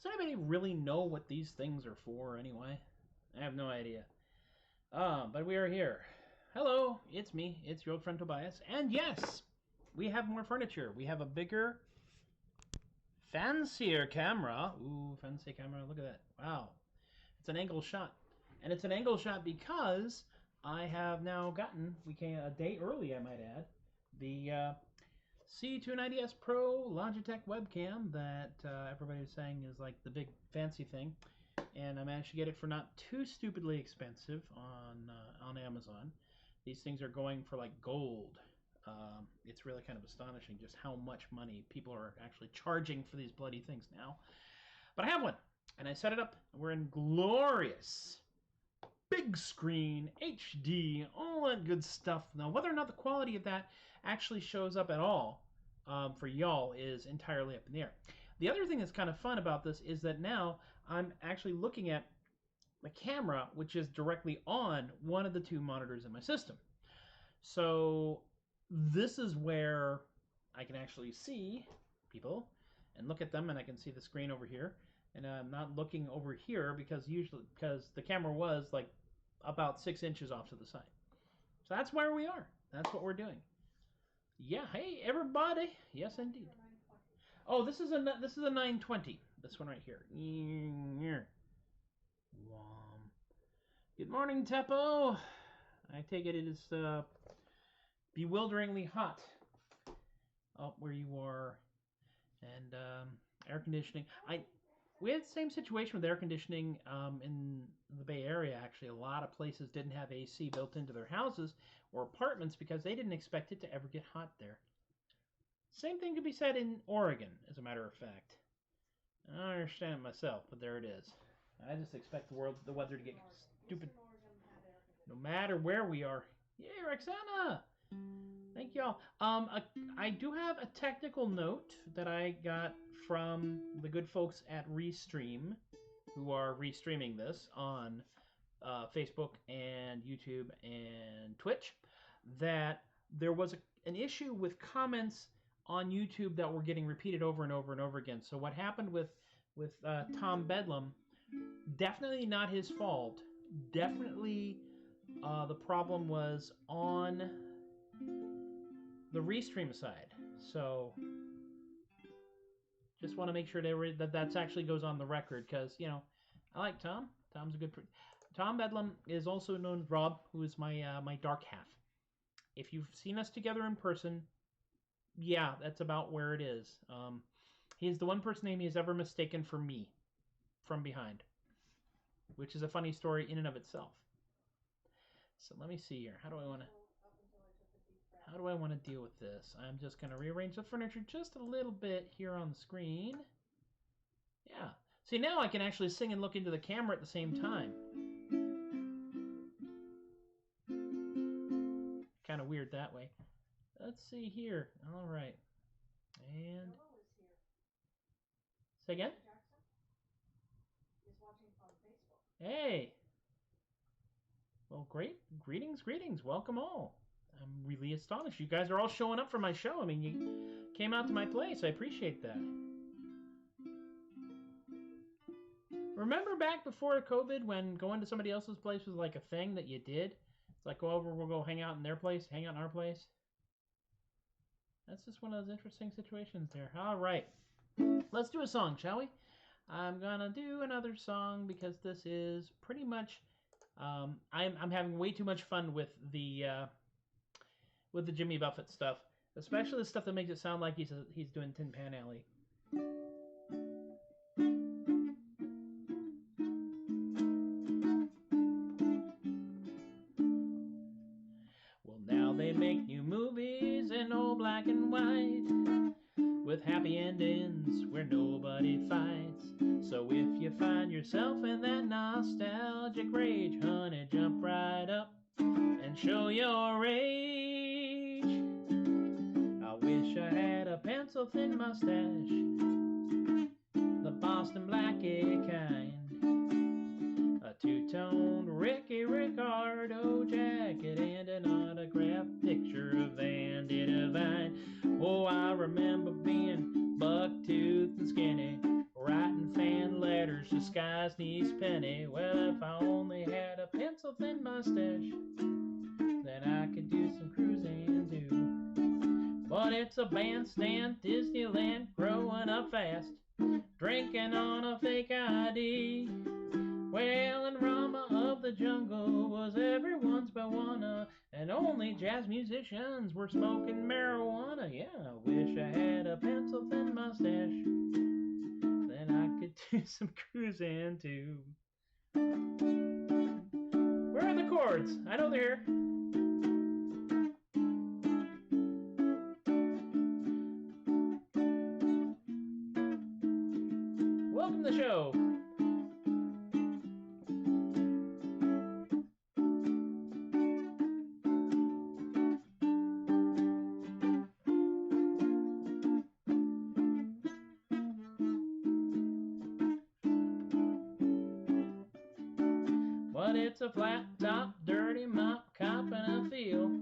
Does anybody really know what these things are for anyway? I have no idea. But we are here. Hello, it's me. It's your old friend Tobias. And yes, we have more furniture. We have a bigger, fancier camera. Ooh, fancy camera. Look at that. Wow. It's an angle shot. And it's an angle shot because I have now gotten, we came a day early, I might add, the C290S Pro Logitech webcam that everybody was saying is like the big fancy thing, and I managed to get it for not too stupidly expensive on Amazon. These things are going for like gold. It's really kind of astonishing just how much money people are actually charging for these bloody things now. But I have one, and I set it up. We're in glorious big screen, HD, all that good stuff. Now, whether or not the quality of that actually shows up at all for y'all is entirely up in the air. The other thing that's kind of fun about this is that now I'm actually looking at the camera, which is directly on one of the two monitors in my system. So this is where I can actually see people and look at them, and I can see the screen over here. And I'm not looking over here because the camera was like about 6 inches off to the side. So that's where we are. That's what we're doing. Yeah, hey everybody. Yes, indeed. Oh, this is a 920. This one right here. Good morning, Teppo. I take it is bewilderingly hot up where you are, and air conditioning. We had the same situation with air conditioning in the Bay Area, actually. A lot of places didn't have AC built into their houses or apartments because they didn't expect it to ever get hot there. Same thing could be said in Oregon, as a matter of fact. I don't understand it myself, but there it is. I just expect the weather to get stupid no matter where we are. Yay, Roxana! Thank y'all. I do have a technical note that I got from the good folks at Restream, who are restreaming this on Facebook and YouTube and Twitch, that there was an issue with comments on YouTube that were getting repeated over and over and over again. So what happened with Tom Bedlam, definitely not his fault. Definitely the problem was on the Restream side. So just want to make sure that actually goes on the record, because, you know, I like Tom. Tom's a good... Tom Bedlam is also known as Rob, who is my dark half. If you've seen us together in person, yeah, that's about where it is. He's the one person name he has ever mistaken for me from behind, which is a funny story in and of itself. So let me see here. How do I want to deal with this? I'm just going to rearrange the furniture just a little bit here on the screen. Yeah. See, now I can actually sing and look into the camera at the same time. Kind of weird that way. Let's see here. All right. And say again? Hey. Well, great. Greetings. Welcome all. I'm really astonished. You guys are all showing up for my show. I mean, you came out to my place. I appreciate that. Remember back before COVID when going to somebody else's place was like a thing that you did? It's like, go over, we'll go hang out in their place, hang out in our place. That's just one of those interesting situations there. All right. Let's do a song, shall we? I'm gonna do another song because this is pretty much I'm having way too much fun with the Jimmy Buffett stuff, especially the stuff that makes it sound like he's doing Tin Pan Alley. Well, now they make new movies in old black and white, with happy endings where nobody fights. So if you find yourself in that nostalgic rage, honey, jump right up and show your age. I wish I had a pencil-thin mustache, the Boston Blackie kind, a two-toned Ricky Ricardo jacket, and an autographed picture of Andy Devine. Oh, I remember being buck-toothed and skinny, writing fan letters to Sky's niece Penny. Well, if I only had a pencil-thin mustache, then I could do some cruising too. But it's a bandstand Disneyland, growing up fast, drinking on a fake ID. Well, and Rama of the Jungle was everyone's Bawana, and only jazz musicians were smoking marijuana. Yeah, I wish I had a pencil-thin mustache, then I could do some cruising too. Where are the chords? I know they're here. Welcome to the show. But it's a flat top, dirty mop, copping a feel,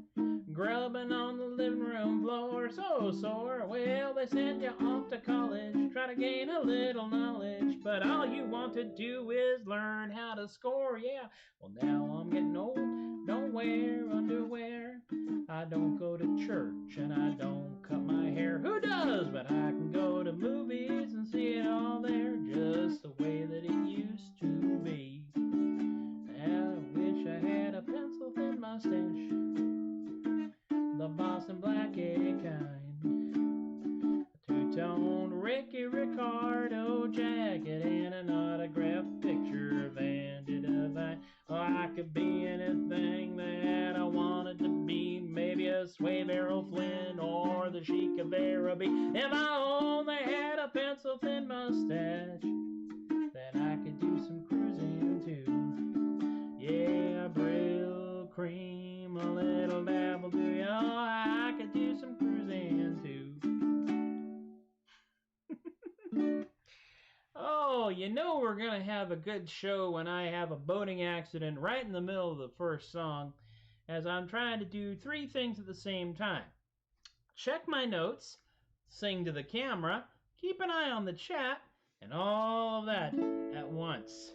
grubbing on the living room floor, so sore. Well, they send you off to college, try to gain a little knowledge, but all you want to do is learn how to score. Yeah, well, now I'm getting old, don't wear underwear, I don't go to church, and I don't cut my hair. Who does? But I can go to movies and see it all there, just the way that it used to be. I wish I had a pencil-thin mustache, the Boston Blackie kind, a two-toned Ricky Ricardo jacket, and an autographed picture of Andy Devine. Oh, I could be anything that I wanted to be, maybe a Sway Barrel Flynn or the Sheik of Araby. If I only had a pencil-thin mustache, then I could do some cruising too. Yeah, Brill cream, a little dabble do ya. Oh, I could do some cruising too. Oh, you know we're going to have a good show when I have a boating accident right in the middle of the first song, as I'm trying to do 3 things at the same time. Check my notes, sing to the camera, keep an eye on the chat, and all of that at once.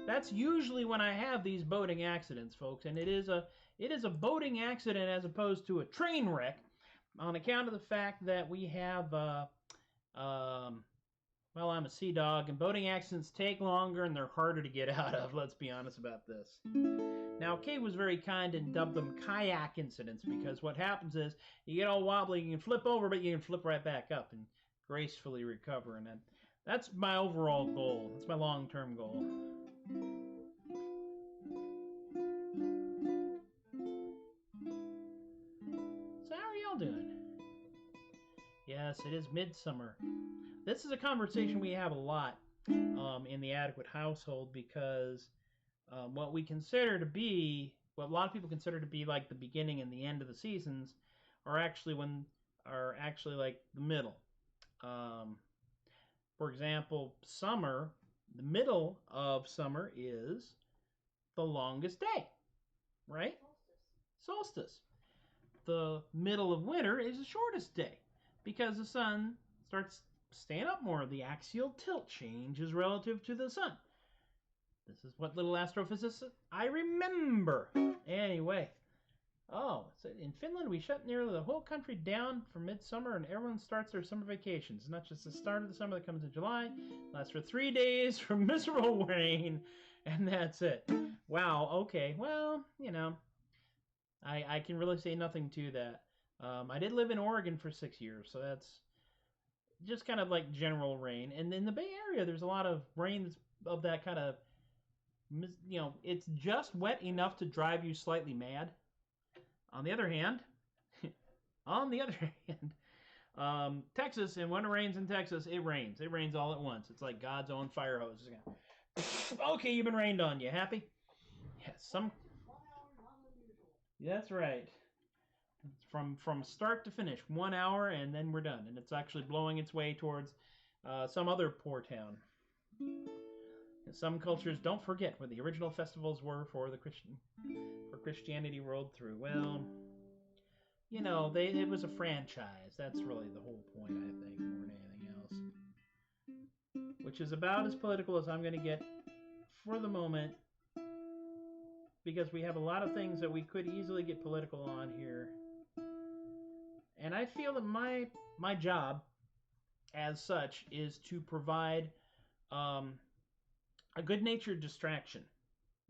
That's usually when I have these boating accidents, folks, and it is a boating accident as opposed to a train wreck, on account of the fact that we have well, I'm a sea dog, and boating accidents take longer and they're harder to get out of. Let's be honest about this. Now, Kay was very kind and dubbed them kayak incidents, because what happens is you get all wobbly, you can flip over, but you can flip right back up and gracefully recover, and that's my overall goal. That's my long-term goal. So how are y'all doing? Yes, it is midsummer. This is a conversation we have a lot in the Adequate household, because what we consider to be, what a lot of people consider to be like the beginning and the end of the seasons, are actually like the middle. For example, summer, the middle of summer is the longest day, right? Solstice. The middle of winter is the shortest day, because the sun starts staying up more. The axial tilt changes relative to the sun. This is what little astrophysicists I remember. Anyway. Oh, so in Finland we shut nearly the whole country down for midsummer and everyone starts their summer vacations. It's not just the start of the summer that comes in July. It lasts for 3 days from miserable rain, and that's it. Wow, okay. Well, you know, I can really say nothing to that. I did live in Oregon for 6 years, so that's just kind of like general rain. And in the Bay Area, there's a lot of rain that's of that kind of, you know, it's just wet enough to drive you slightly mad. On the other hand, Texas, and when it rains in Texas, it rains. It rains all at once. It's like God's own fire hose. Okay, you've been rained on. You happy? Yes, that's right. From start to finish, 1 hour, and then we're done. And it's actually blowing its way towards some other poor town. Some cultures don't forget where the original festivals were for Christianity rolled through. Well, you know, it was a franchise. That's really the whole point, I think, more than anything else. Which is about as political as I'm going to get for the moment, because we have a lot of things that we could easily get political on here. And I feel that my job, as such, is to provide a good-natured distraction.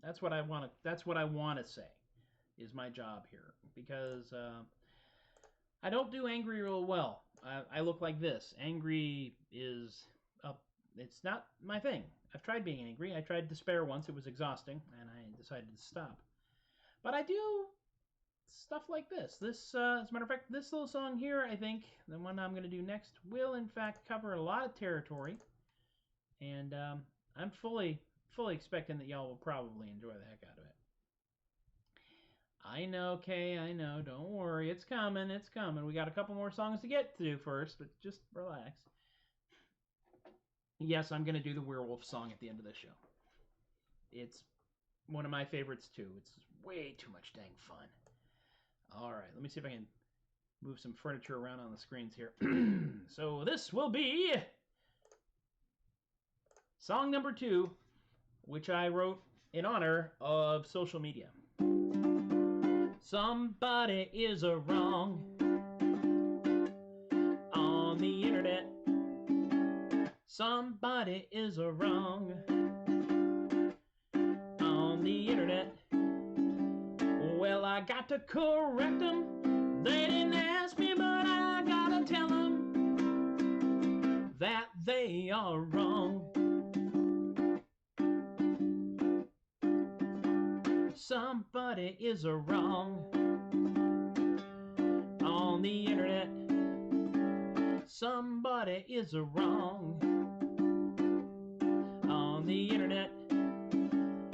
That's what I want to say is my job here, because I don't do angry real well. I look like this. Angry is it's not my thing. I've tried being angry. I tried despair once. It was exhausting, and I decided to stop. But I do stuff like this. This, as a matter of fact, this little song here, I think, the one I'm going to do next, will in fact cover a lot of territory, and I'm fully expecting that y'all will probably enjoy the heck out of it. I know, Kay, I know. Don't worry. It's coming. It's coming. We got a couple more songs to get to first, but just relax. Yes, I'm going to do the Werewolf song at the end of the show. It's one of my favorites, too. It's way too much dang fun. All right, let me see if I can move some furniture around on the screens here. So this will be song number 2, which I wrote in honor of social media. Somebody is a wrong on the internet. Somebody is a wrong on the internet. Well, I got to correct them. They didn't ask me, but I gotta tell them that they are wrong. Somebody is a wrong on the internet. Somebody is a wrong on the internet.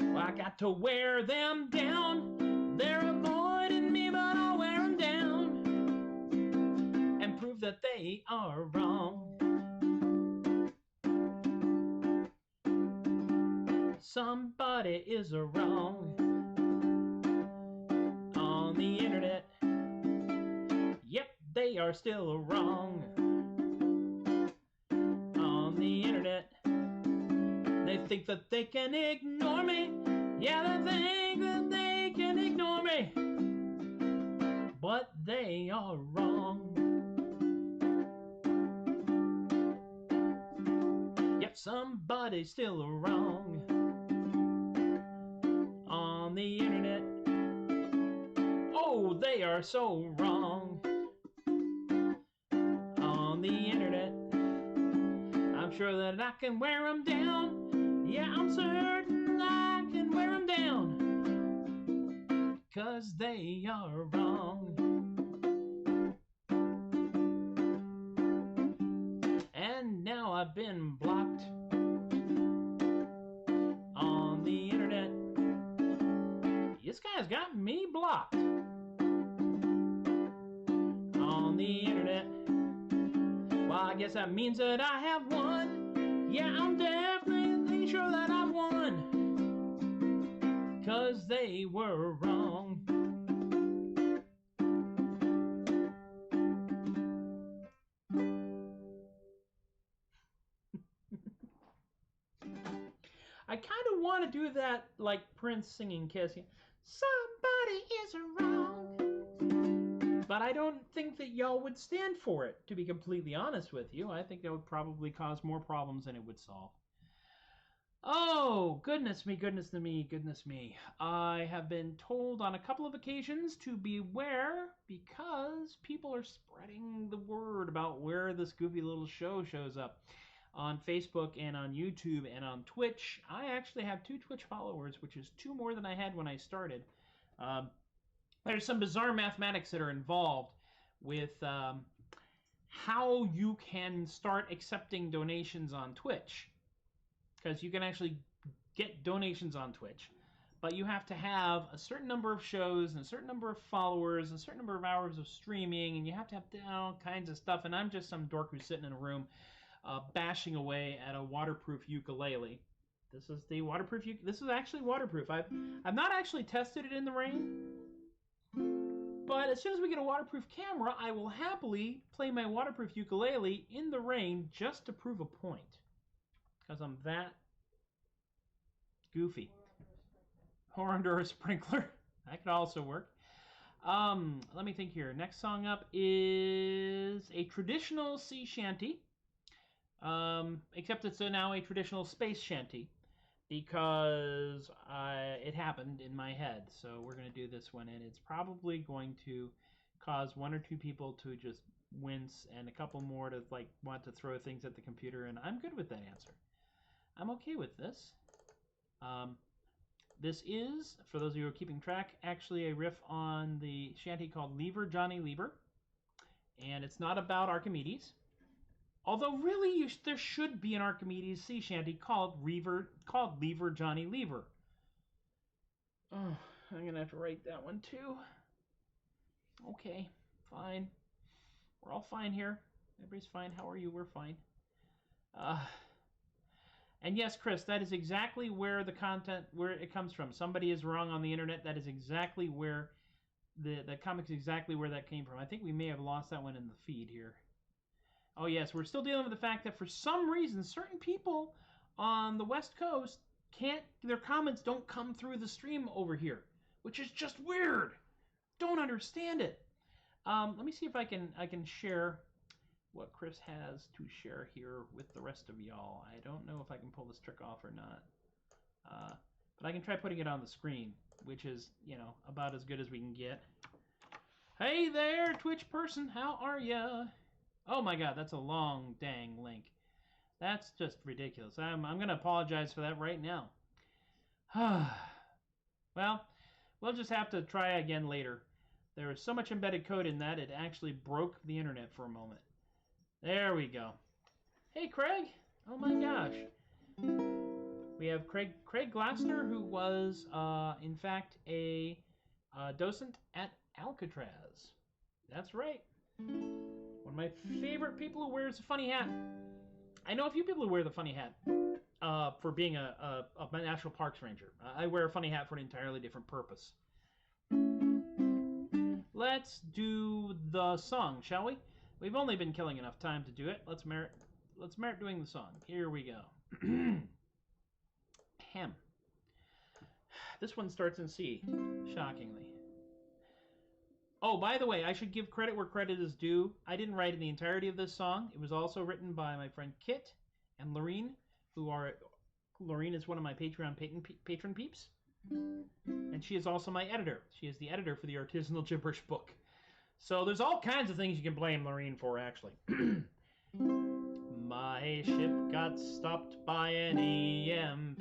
Well, I got to wear them down. They're avoiding me, but I'll wear them down and prove that they are wrong. Somebody is a wrong on the internet. Yep, they are still wrong on the internet. They think that they can ignore me. Yeah, they think that they can ignore me, but they are wrong. Yep, somebody's still wrong on the internet. Oh, they are so wrong on the internet. I'm sure that I can wear them down. Yeah, I'm certain I can wear them down, 'cause they are wrong. And now I've been blocked on the internet. This guy's got me blocked on the internet. Well, I guess that means that I have won. Yeah, I'm definitely sure that I won, 'cause they were wrong. I kind of want to do that like Prince singing Kiss. Somebody is around. But I don't think that y'all would stand for it, to be completely honest with you. I think that would probably cause more problems than it would solve. Oh, goodness me, goodness me, goodness me. I have been told on a couple of occasions to beware because people are spreading the word about where this goofy little show shows up. On Facebook and on YouTube and on Twitch. I actually have 2 Twitch followers, which is 2 more than I had when I started. There's some bizarre mathematics that are involved with how you can start accepting donations on Twitch. Because you can actually get donations on Twitch, but you have to have a certain number of shows and a certain number of followers and a certain number of hours of streaming, and you have to have all kinds of stuff. And I'm just some dork who's sitting in a room bashing away at a waterproof ukulele. This is the waterproof. This is actually waterproof. I've not actually tested it in the rain, but as soon as we get a waterproof camera, I will happily play my waterproof ukulele in the rain just to prove a point. Because I'm that goofy. Or under a sprinkler. That could also work. Let me think here. Next song up is a traditional sea shanty. Except it's now a traditional space shanty. Because it happened in my head. So we're going to do this one. And it's probably going to cause 1 or 2 people to just wince. And a couple more to want to throw things at the computer. And I'm good with that answer. I'm okay with this. This is, for those of you who are keeping track, actually a riff on the shanty called Lever, Johnny Lever. And it's not about Archimedes. Although really there should be an Archimedes sea shanty called Reaver, called Lever, Johnny Lever. Oh, I'm going to have to write that one too. Okay, fine. We're all fine here. Everybody's fine. How are you? We're fine. And yes, Chris, that is exactly where the content, where it comes from. Somebody is wrong on the internet. That is exactly where, the comic's exactly where that came from. I think we may have lost that one in the feed here. Oh yes, we're still dealing with the fact that for some reason, certain people on the West Coast their comments don't come through the stream over here, which is just weird. Don't understand it. Let me see if I can share what Chris has to share here with the rest of y'all. I don't know if I can pull this trick off or not. But I can try putting it on the screen, which is, about as good as we can get. Hey there, Twitch person, how are ya? Oh my god, that's a long dang link. That's just ridiculous. I'm going to apologize for that right now. Well, we'll just have to try again later. There is so much embedded code in that, it actually broke the internet for a moment. There we go. Hey, Craig. Oh my gosh. We have Craig Glassner, who was, in fact, a docent at Alcatraz. That's right. One of my favorite people who wears a funny hat. I know a few people who wear the funny hat for being a National Parks Ranger. I wear a funny hat for an entirely different purpose. Let's do the song, shall we? We've only been killing enough time to do it. Let's merit doing the song. Here we go. Hem. This one starts in C, shockingly. Oh, by the way, I should give credit where credit is due. I didn't write the entirety of this song. It was also written by my friend Kit and Lorene, Lorene is one of my Patreon patron peeps. And she is also my editor. She is the editor for the Artisanal Gibberish book. So there's all kinds of things you can blame Lorene for, actually. My ship got stopped by an EMP.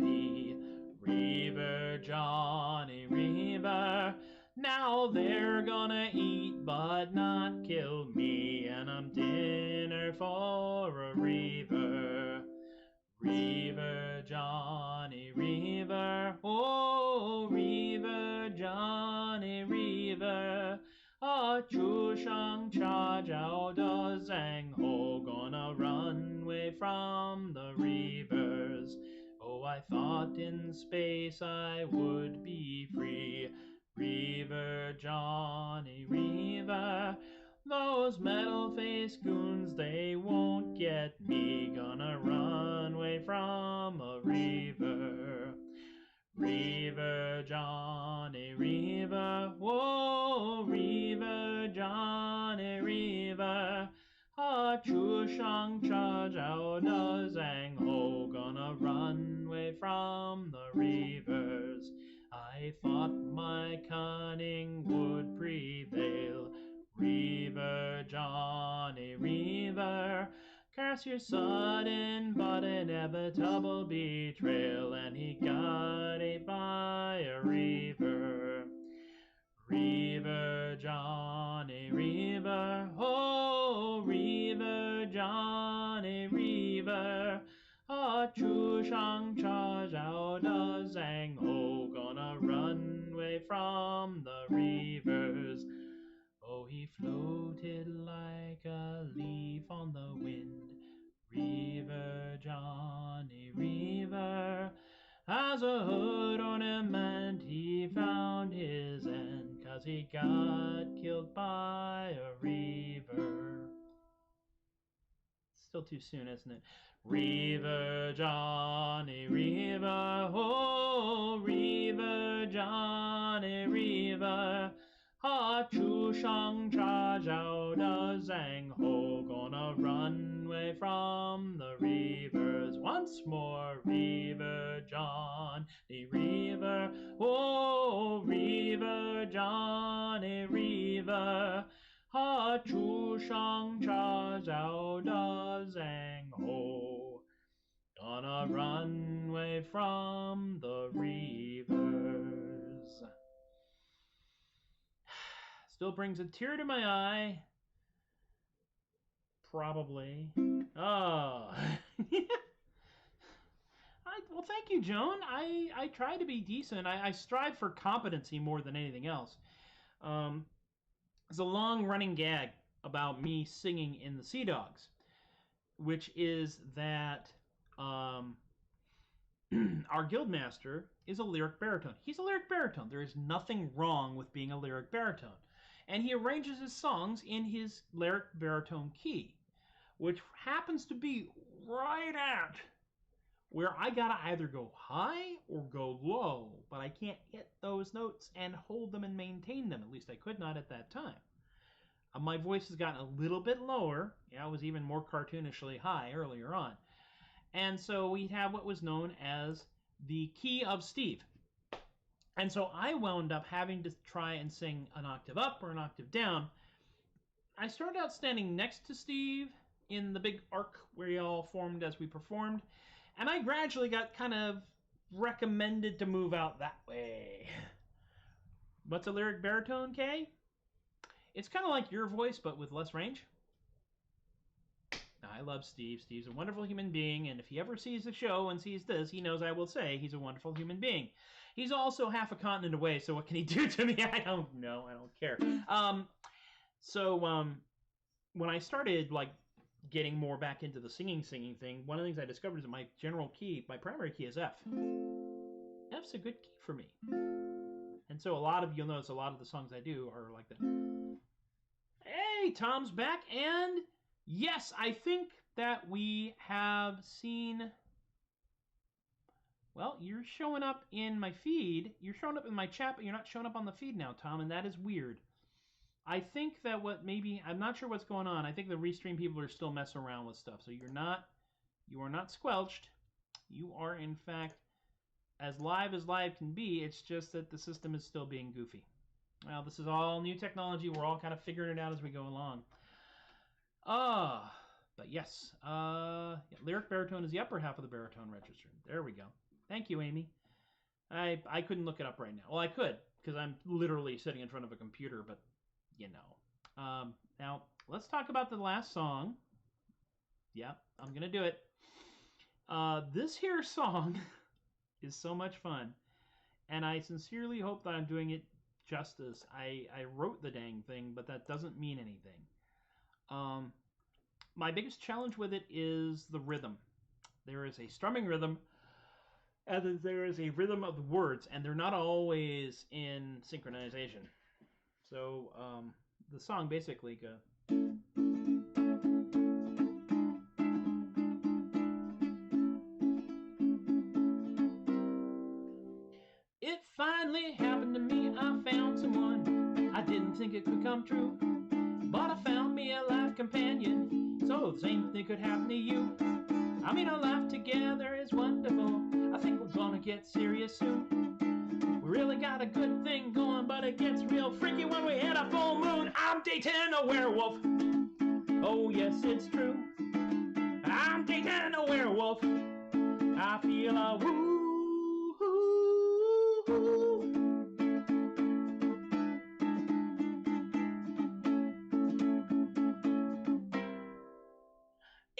Reaver, Johnny Reaver. Now they're gonna eat but not kill me. And I'm dinner for a Reaver. Reaver, Johnny Reaver. Oh, Reaver, Johnny Reaver. A chu shang cha jiao da zhang ho, gonna run away from the Reavers. Oh, I thought in space I would be free. Reaver, Johnny Reaver. Those metal-faced goons, they won't get me. Gonna run away from a Reaver. Reaver, Johnny Reaver, whoa, Reaver, Johnny Reaver. Ha chu shang cha jiao da zhang ho, gonna run away from the Reavers. I thought my cunning would prevail. Reaver, Johnny Reaver, curse your sudden but inevitable betrayal, and he got ate by a Reaver. Reaver, Johnny Reaver, oh, Reaver, Johnny Reaver. Ah, chu shang cha jiao da zhang ho, gonna run away from the Reavers. Oh, he floated like a leaf on the wind. Reaver, Johnny Reaver. As a hood ornament he found his end, 'cause he got killed by a Reaver. Still too soon, isn't it? Reaver, Johnny Reaver, oh, Reaver, Johnny Reaver. Ha chu shang cha jiao da zhang ho, gonna run away from the Reavers once more. Reaver, Johnny Reaver, oh, Reaver, Johnny Reaver. Ha chu shang cha jiao da zhang ho, gonna run away from the Reavers. Still brings a tear to my eye. Probably. Oh. Well, thank you, Joan. I try to be decent. I strive for competency more than anything else. There's a long-running gag about me singing in the Sea Dogs, which is that our guildmaster is a lyric baritone. He's a lyric baritone. There is nothing wrong with being a lyric baritone. And he arranges his songs in his lyric baritone key, which happens to be right at where I gotta either go high or go low, but I can't hit those notes and hold them and maintain them. At least I could not at that time. My voice has gotten a little bit lower. Yeah, I was even more cartoonishly high earlier on. And so we have what was known as the key of Steve. And so I wound up having to try and sing an octave up or an octave down. I started out standing next to Steve in the big arc where we all formed as we performed. And I gradually got kind of recommended to move out that way. What's a lyric baritone, Kay? It's kind of like your voice, but with less range. I love Steve. Steve's a wonderful human being, and if he ever sees the show and sees this, he knows I will say he's a wonderful human being. He's also half a continent away, so what can he do to me? I don't know. I don't care. When I started, like, getting more back into the singing thing, one of the things I discovered is that my general key, my primary key is F. F's a good key for me. And so you'll notice a lot of the songs I do are like that. Hey, Tom's back, and yes, I think that we have seen... Well, you're showing up in my feed. You're showing up in my chat, but you're not showing up on the feed now, Tom, and that is weird. I think that I'm not sure what's going on. I think the restream people are still messing around with stuff. So you are not squelched. You are, in fact, as live can be. It's just that the system is still being goofy. Well, this is all new technology. We're all kind of figuring it out as we go along. But yes, lyric baritone is the upper half of the baritone register. There we go. Thank you, Amy. I couldn't look it up right now. Well, I could, because I'm literally sitting in front of a computer, but, you know. Now, let's talk about the last song. Yeah, I'm going to do it. This here song is so much fun, and I sincerely hope that I'm doing it justice. I wrote the dang thing, but that doesn't mean anything. My biggest challenge with it is the rhythm. There is a strumming rhythm, and there is a rhythm of the words, and they're not always in synchronization. So the song basically goes... finally happened to me. I found someone I didn't think it could come true, but I found me a life companion, so the same thing could happen to you. I mean, our life together is wonderful. I think we're gonna get serious soon. We really got a good thing going, but it gets real freaky when we hit a full moon. I'm dating a werewolf. Oh yes, it's true. I'm dating a werewolf. I feel a woo.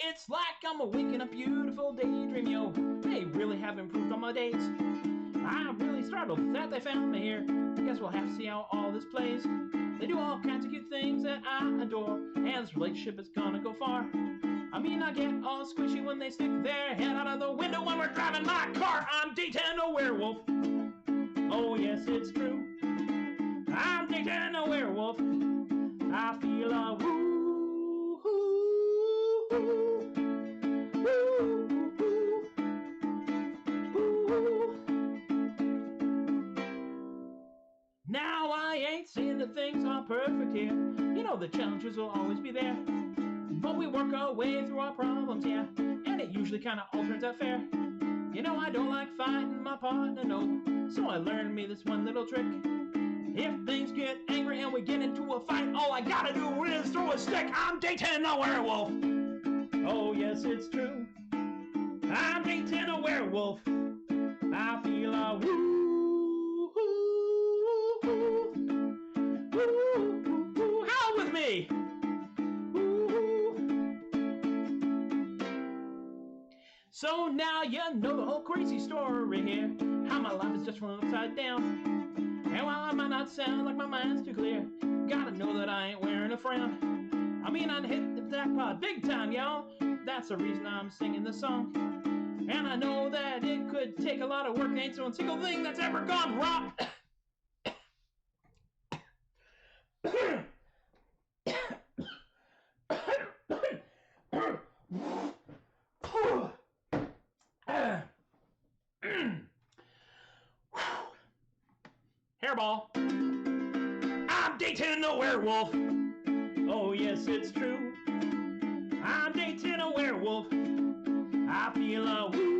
It's like I'm awake in a beautiful daydream, yo. They really have improved on my dates. I'm really startled that they found me here. I guess we'll have to see how all this plays. They do all kinds of cute things that I adore, and this relationship is gonna go far. I mean, I get all squishy when they stick their head out of the window when we're driving my car. I'm dating a werewolf. Oh yes, it's true. I'm dating a werewolf. I feel a woo. Now I ain't saying that things are perfect here. You know the challenges will always be there, but we work our way through our problems, yeah, and it usually kinda all turns out fair. You know I don't like fighting my partner, no, so I learned me this one little trick. If things get angry and we get into a fight, all I gotta do is throw a stick. I'm dating a werewolf. Oh yes, it's true. I'm dating a werewolf. I feel a woo. Howl with me. So now you know the whole crazy story here, how my life is just run upside down. And while I might not sound like my mind's too clear, gotta know that I ain't wearing a frown. I mean, I'd hit the jackpot big time, y'all. That's the reason I'm singing this song. And I know that it could take a lot of work, ain't so a single thing that's ever gone wrong. Hairball. I'm dating a werewolf. Oh yes, it's true. I'm dating a werewolf. I feel a woo.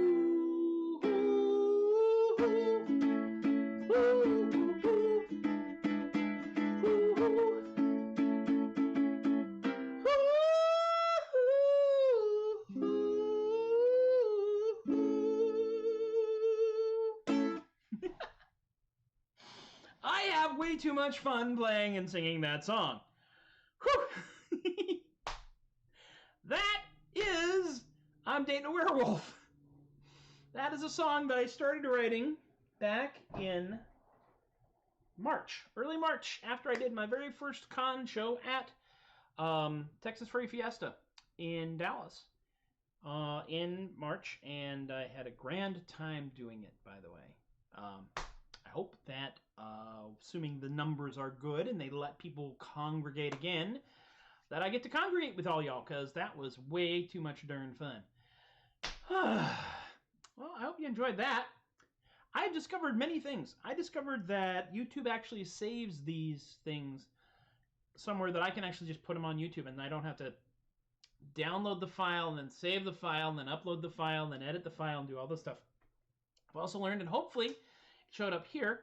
I have way too much fun playing and singing that song. Whew. That is I'm Dating a Werewolf. That is a song that I started writing back in March, early March, after I did my very first con show at Texas Furry Fiesta in Dallas in March, and I had a grand time doing it, by the way. I hope that, assuming the numbers are good and they let people congregate again, that I get to congregate with all y'all, because that was way too much darn fun. Well, I hope you enjoyed that. I discovered many things. I discovered that YouTube actually saves these things somewhere that I can actually just put them on YouTube, and I don't have to download the file and then save the file and then upload the file and then edit the file and do all this stuff. I've also learned, and hopefully it showed up here,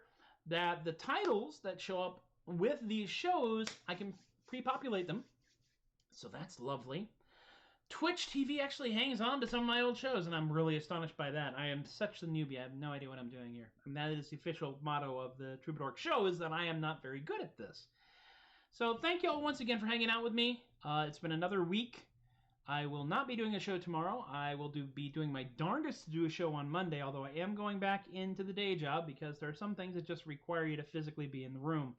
that the titles that show up with these shows, I can pre-populate them. So that's lovely. Twitch TV actually hangs on to some of my old shows, and I'm really astonished by that. I am such a newbie. I have no idea what I'm doing here. And that is the official motto of the Troubadork show, is that I am not very good at this. So thank you all once again for hanging out with me. It's been another week. I will not be doing a show tomorrow. I will be doing my darndest to do a show on Monday, although I am going back into the day job because there are some things that just require you to physically be in the room.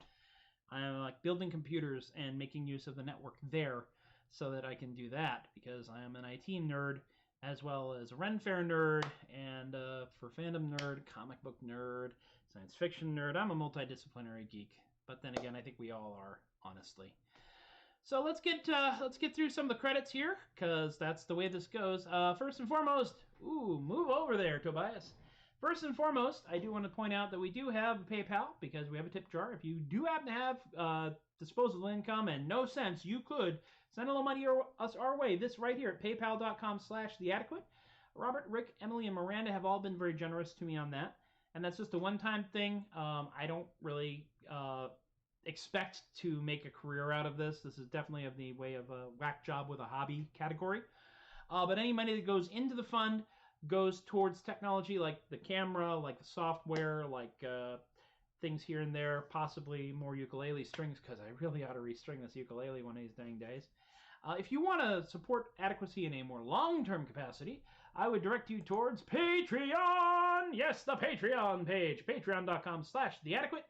I like building computers and making use of the network there so that I can do that, because I am an IT nerd as well as a Ren Fair nerd and for fandom nerd, comic book nerd, science fiction nerd. I'm a multidisciplinary geek, but then again, I think we all are, honestly. So let's get through some of the credits here, because that's the way this goes. First and foremost, ooh, move over there, Tobias. First and foremost, I do want to point out that we do have PayPal because we have a tip jar. If you do happen to have disposable income and no sense, you could send a little money us our way. This right here at paypal.com/theadequate. Robert, Rick, Emily, and Miranda have all been very generous to me on that. And that's just a one-time thing. I don't really expect to make a career out of this. This is definitely of the way of a whack job with a hobby category. But any money that goes into the fund goes towards technology like the camera, like the software, like things here and there, possibly more ukulele strings, because I really ought to restring this ukulele one of these dang days. If you want to support Adequacy in a more long-term capacity, I would direct you towards Patreon! Yes, the Patreon page, patreon.com/theadequate.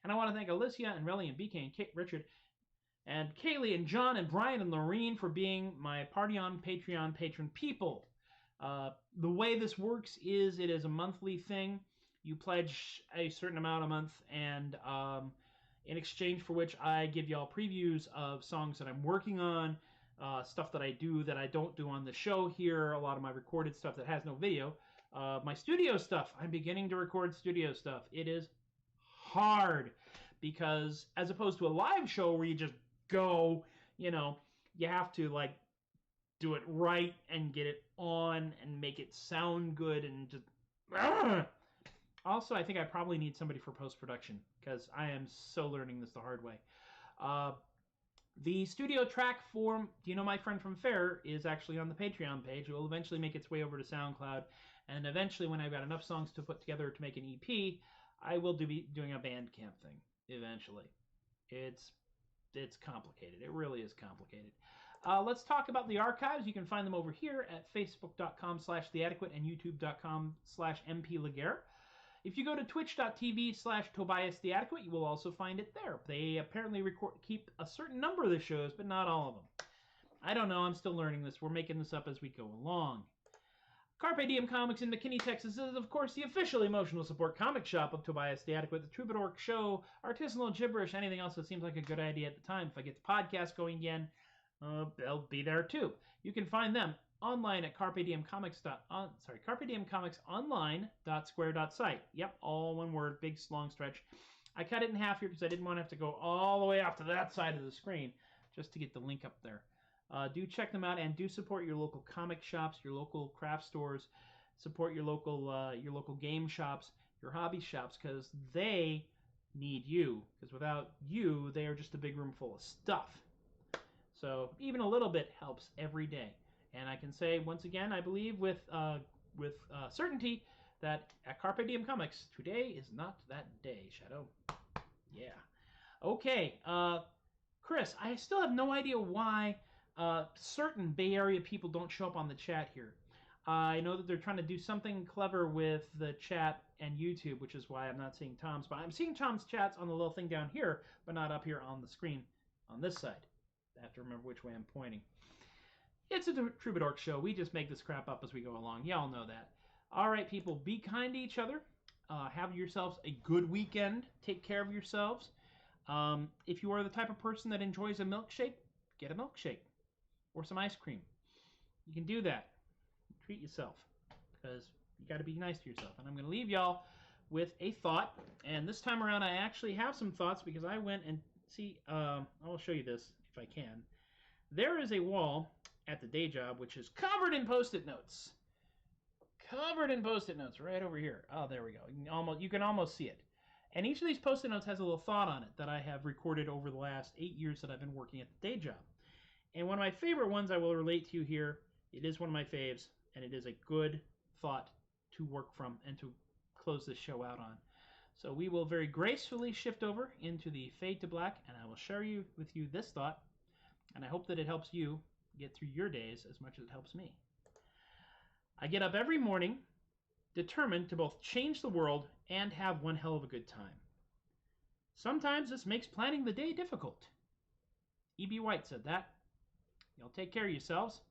And I want to thank Alicia and Relly and BK and Kate, Richard and Kaylee and John and Brian and Lorene for being my Party on Patreon patron people. The way this works is it is a monthly thing. You pledge a certain amount a month, and in exchange for which I give y'all previews of songs that I'm working on, stuff that I do that I don't do on the show here, a lot of my recorded stuff that has no video. My studio stuff, I'm beginning to record studio stuff. It is hard because as opposed to a live show where you just go, you have to like do it right and get it on and make it sound good and just... Also, I think I probably need somebody for post-production because I am so learning this the hard way. The studio track for Do You Know My Friend from Fair is actually on the Patreon page. It will eventually make its way over to SoundCloud, and eventually when I've got enough songs to put together to make an EP, I will be doing a Bandcamp thing eventually. It's complicated. It really is complicated. Let's talk about the archives. You can find them over here at facebook.com/theadequate and youtube.com/mpleguer. If you go to twitch.tv/TobiasTheAdequate, you will also find it there. They apparently keep a certain number of the shows, but not all of them. I don't know. I'm still learning this. We're making this up as we go along. Carpe Diem Comics in McKinney, Texas is, of course, the official emotional support comic shop of Tobias the Adequate, the Troubadork Show, artisanal gibberish, anything else that seems like a good idea at the time. If I get the podcast going again, they'll be there too. You can find them online at carpediemcomicsonline.square.site. Yep, all one word, big long stretch. I cut it in half here because I didn't want to have to go all the way off to that side of the screen just to get the link up there. Do check them out and do support your local comic shops, your local craft stores, support your local game shops, your hobby shops, because they need you. Because without you, they are just a big room full of stuff. So even a little bit helps every day. And I can say once again, I believe with certainty that at Carpe Diem Comics, today is not that day, Shadow. Yeah. Okay, Chris, I still have no idea why certain Bay Area people don't show up on the chat here. I know that they're trying to do something clever with the chat and YouTube, which is why I'm not seeing Tom's. But I'm seeing Tom's chats on the little thing down here, but not up here on the screen on this side. I have to remember which way I'm pointing. It's a Troubadork show. We just make this crap up as we go along. Y'all know that. All right, people, be kind to each other. Have yourselves a good weekend. Take care of yourselves. If you are the type of person that enjoys a milkshake, get a milkshake or some ice cream. You can do that. Treat yourself because you got to be nice to yourself. And I'm going to leave y'all with a thought. And this time around, I actually have some thoughts because I went and see. I'll show you this if I can. There is a wall at the day job which is covered in Post-it notes. Covered in Post-it notes right over here. Oh, there we go. You can almost see it. And each of these Post-it notes has a little thought on it that I have recorded over the last 8 years that I've been working at the day job. And one of my favorite ones I will relate to you here. It is one of my faves, and it is a good thought to work from and to close this show out on. So we will very gracefully shift over into the Fade to Black, and I will share with you this thought, and I hope that it helps you get through your days as much as it helps me. I get up every morning determined to both change the world and have one hell of a good time. Sometimes this makes planning the day difficult. E.B. White said that. Y'all take care of yourselves.